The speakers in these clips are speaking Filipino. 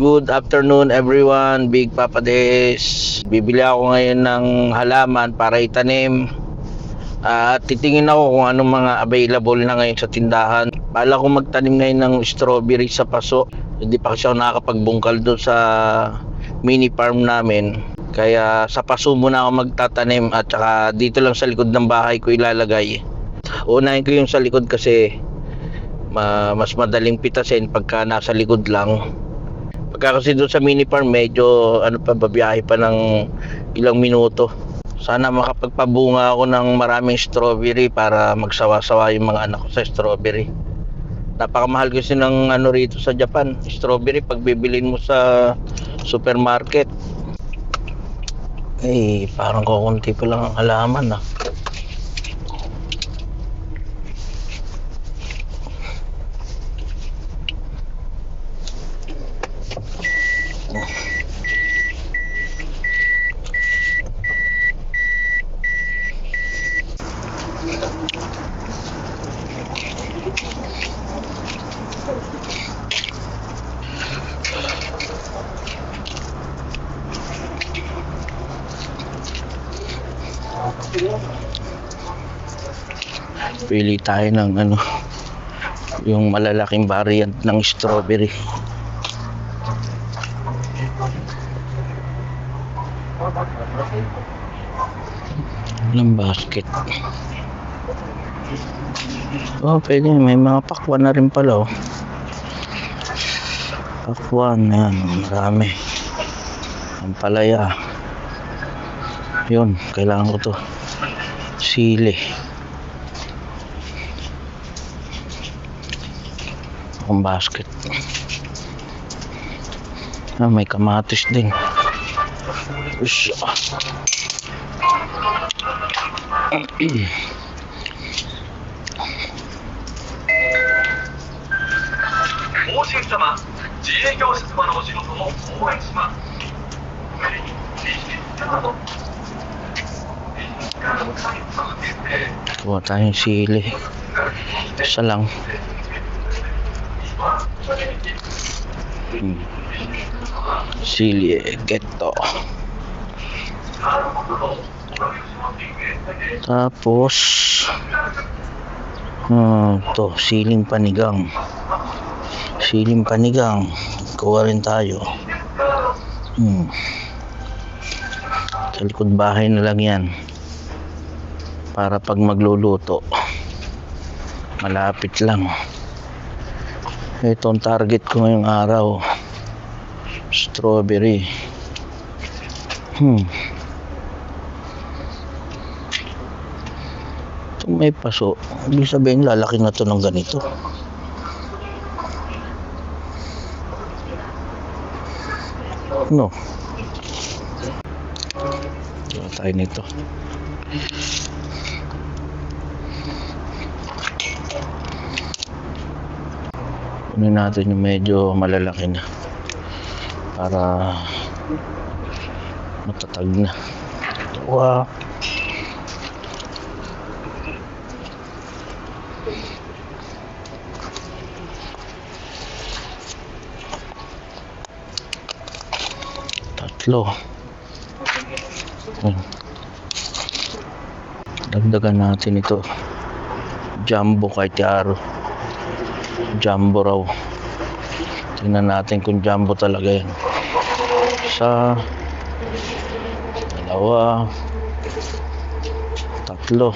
Good afternoon everyone, Big Papa Des. Bibili ako ngayon ng halaman para itanim. At titingin ako kung anong mga available na ngayon sa tindahan. Bala ko magtanim ngayon ng strawberry sa paso. Hindi pa kasi ako nakakapagbungkal doon sa mini farm namin. Kaya sa paso muna ako magtatanim at saka dito lang sa likod ng bahay ko ilalagay. Unahin ko yung sa likod kasi mas madaling pitasin pagka nasa likod lang. Pagka kasi doon sa mini farm medyo babiyahe pa ng ilang minuto. Sana makapagpabunga ako ng maraming strawberry para magsawa-sawa yung mga anak ko sa strawberry. Napakamahal kasi ng rito sa Japan, strawberry pag bibilin mo sa supermarket. Parang kukunti pa lang ang halaman . Pili tayo ng yung malalaking variant ng strawberry. Ng basket. Pwede, may mga pakwan na rin pala . Pakwan, yan, marami. Ang palaya. Yun, kailangan ko to. Sili. Ang basket. May kamatis din. Ush. Kuha tayong sili. Isa lang. Sili getto. Tapos to siling panigang. Siling panigang. Kuha rin tayo. Sa likod bahay na lang yan. Para pag magluluto malapit lang. Ito ang target ko ngayong araw. Strawberry. Itong may paso, ibig sabihin lalaki na to ng ganito. No. Ito tayo nito. Kunin natin yung medyo malalaki na para matatag na. Wow. Tatlo. Dagdagan natin ito. Jumbo kay Tiaro. Jumbo raw. Tingnan natin kung jumbo talaga yan. Isa, dalawa, tatlo.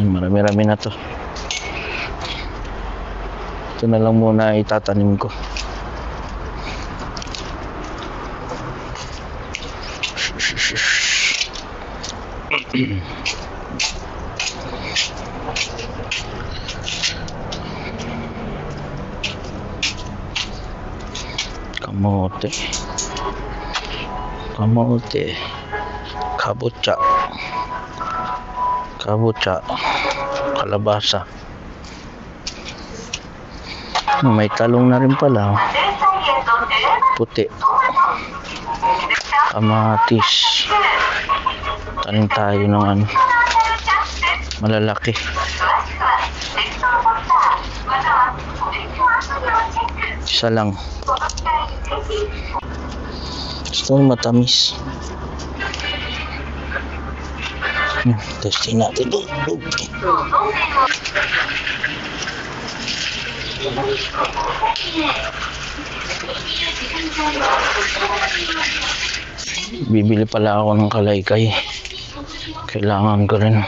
Marami-rami na to. Ito na lang muna itatanim ko. Kamote, kabocha, kalabasa. May talong na rin pala. Puti. Kamatis. Tanim tayo ng malalaki. Isa lang. Gusto ko matamis. Testing natin. Bibili pala ako ng kalaykay. Kailangan ko rin.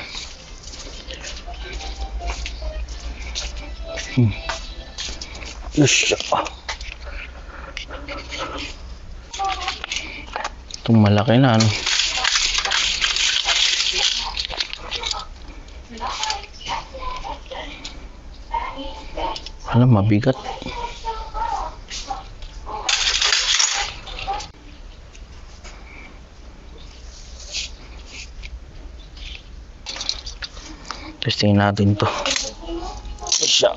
Yes. Itong malaki na ano. Alam, mabigat. Testing natin to. Isa.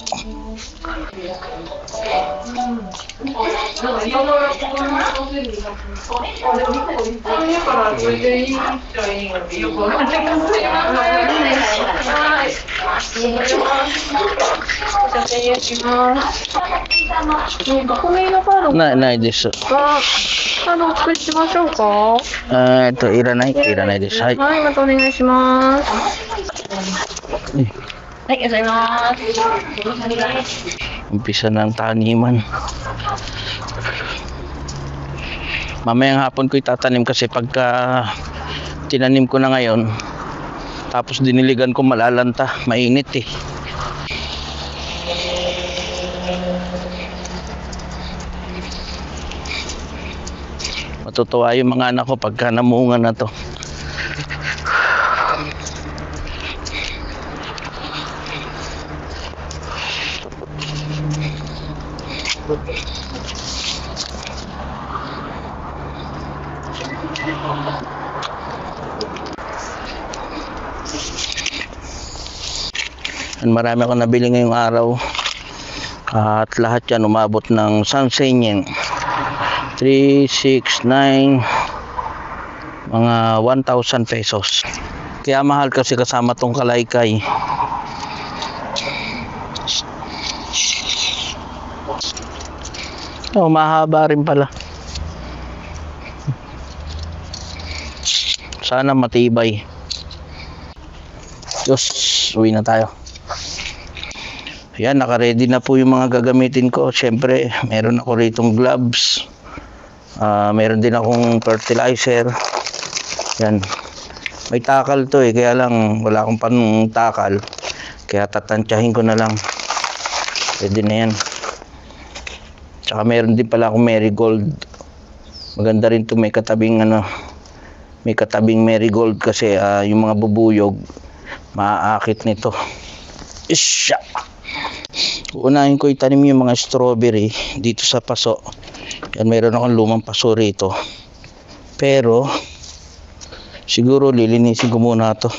ないです。作りしましょうか。いらないです。はい。はい、またお願いします。はい、いらっしゃいます。Umpisa ng taniman. Mamayang hapon ko itatanim kasi pagka tinanim ko na ngayon tapos diniligan ko malalanta, mainit eh. Matutuwa yung mga anak ko pagka namunga na to. Marami akong nabili ngayong araw at lahat yan umabot ng Sansenyen 3, 6, 9 mga 1,000 pesos. Kaya mahal kasi kasama tong kalaykay. Mahaba rin pala. Sana matibay. Diyos, uwi na tayo. Yan, naka-ready na po yung mga gagamitin ko. Siyempre, meron ako ritong gloves. Meron din akong fertilizer. Yan. May takal to eh, kaya lang wala akong pang-takal. Kaya tatantyahin ko na lang. Pwede na yan. Tsaka meron din pala akong marigold. Maganda rin to, may katabing may katabing marigold kasi yung mga bubuyog maaakit nito. Isya. Unahin ko itanim yung mga strawberry dito sa paso. Yan, meron akong lumang paso rito. Pero siguro lilinisin ko muna to.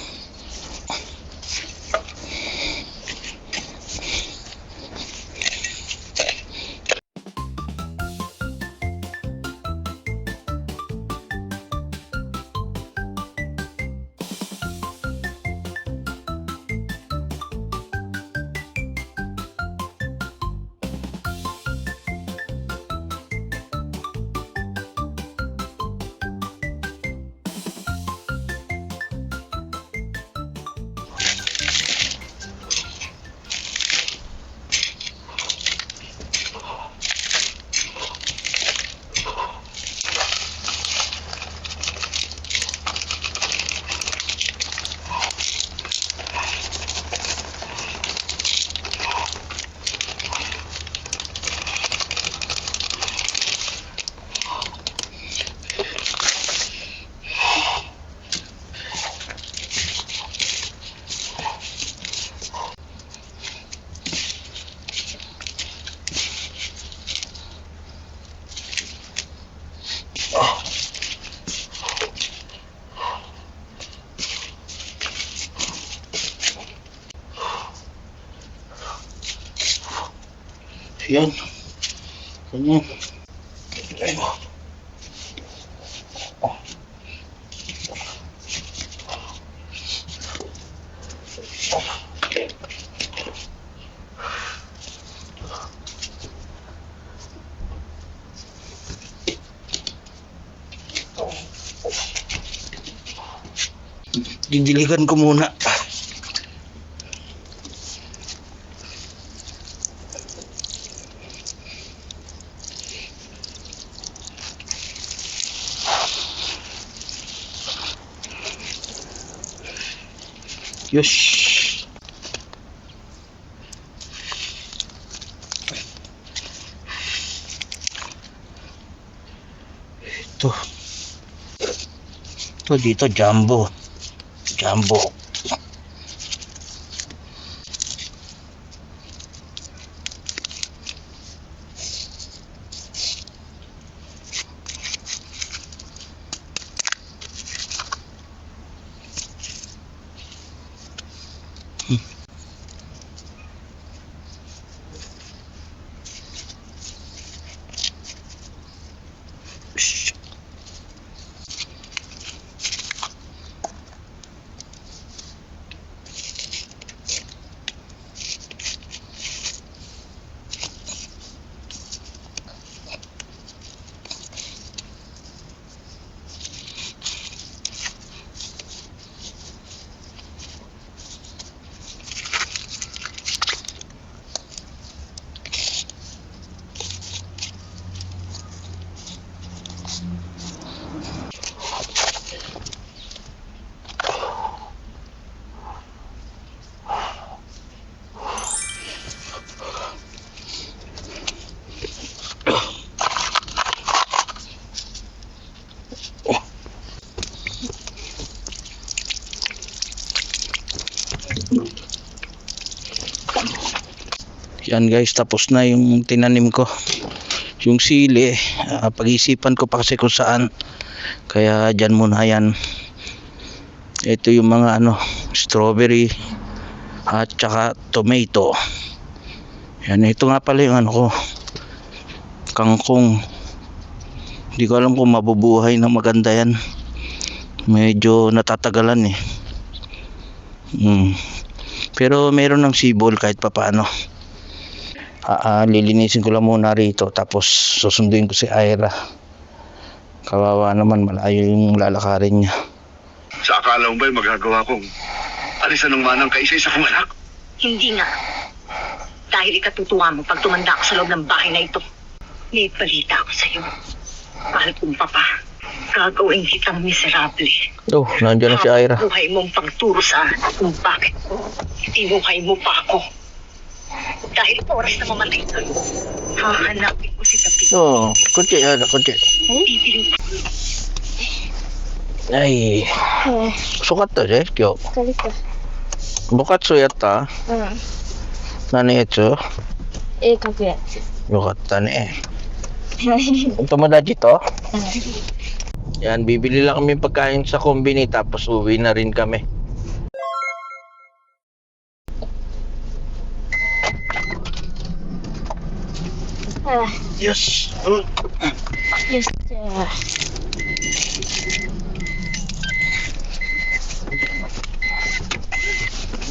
Yan. Ganyan. Didiligan ko muna. Yes. Ito dito jumbo. Jumbo. Yan guys, tapos na yung tinanim ko. Yung sili, pag-isipan ko pa kasi kung saan. Kaya dyan muna yan. Ito yung mga strawberry at saka tomato. Yan, ito nga pala yung ko, kangkong. Hindi ko alam kung mabubuhay na maganda yan. Medyo natatagalan eh. Pero meron ng sibol kahit papaano. Lilinisin ko lang muna rito, tapos susunduin ko si Ira. Kawawa naman, malayo yung lalakarin niya. Sa akala mo ba'y magagawa kong alisan ng manang kaisa-isa kong anak? Hindi nga. Dahil ikatutuwa mo pag tumanda ka sa loob ng bahay na ito. May balita ako sa'yo. Mahal kong papa, gagawin kitang miserable. Oh, nandiyan na si Ira. Buhay mong pagturo sa akin kung bakit tinuhay mo pa ako. Dahil oras na mamatay ka, hahanapin ko si Tapi. Oh, kunti. Bibiling pa. Ay, sukat to deh, kyo. Bukatsu yatta? Nani etsu? 絵描くやつ。よかったね。Tomodachi to? Yan, bibili lang kami pagkain sa kombini tapos uwi na rin kami. Yes. Yes, sir.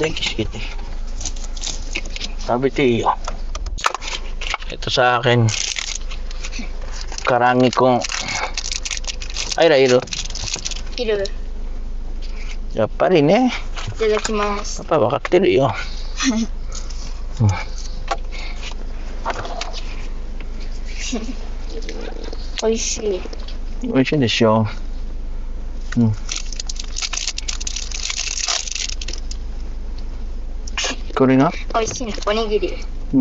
Dekishite. Sabi tiyo. Ito sa akin. Karangi kong Ira. いる。やっぱりね。いただきます。パパ分かってるよ。美味しい。美味しいでしょ。これが美味しいね。おにぎり。美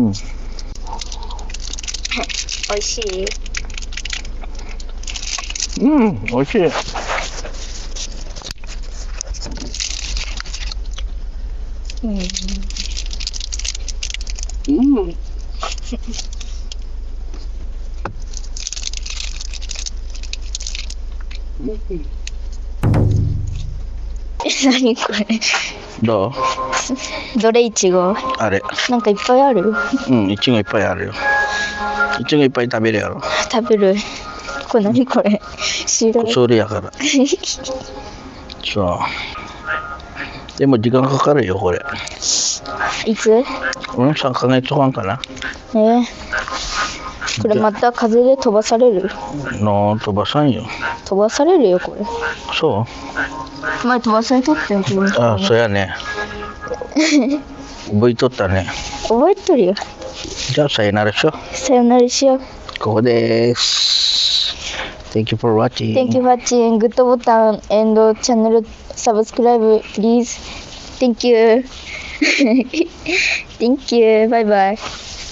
味しい。美味しい。何これ。どう？どれいちご？あれ。なんかいっぱいある。いちごいっぱいあるよ。いちごいっぱい食べるやろ。食べる。これ何これ。白い。それやから。そう。でも時間かかるよこれ。いつ？ 3ヶ月半かな。これまた風で飛ばされる。の飛ばさんよ。飛ばされるよ、これ。そう前飛ばされとったよ、これ。あ、そうやね。覚えとったね。覚えとるよ。じゃあ、さよならしよう。さよならしよう。ここです。Thank you for watching. Thank you for watching. グッドボタン and チャンネルsubscribe please. Thank you. Thank you. Bye bye.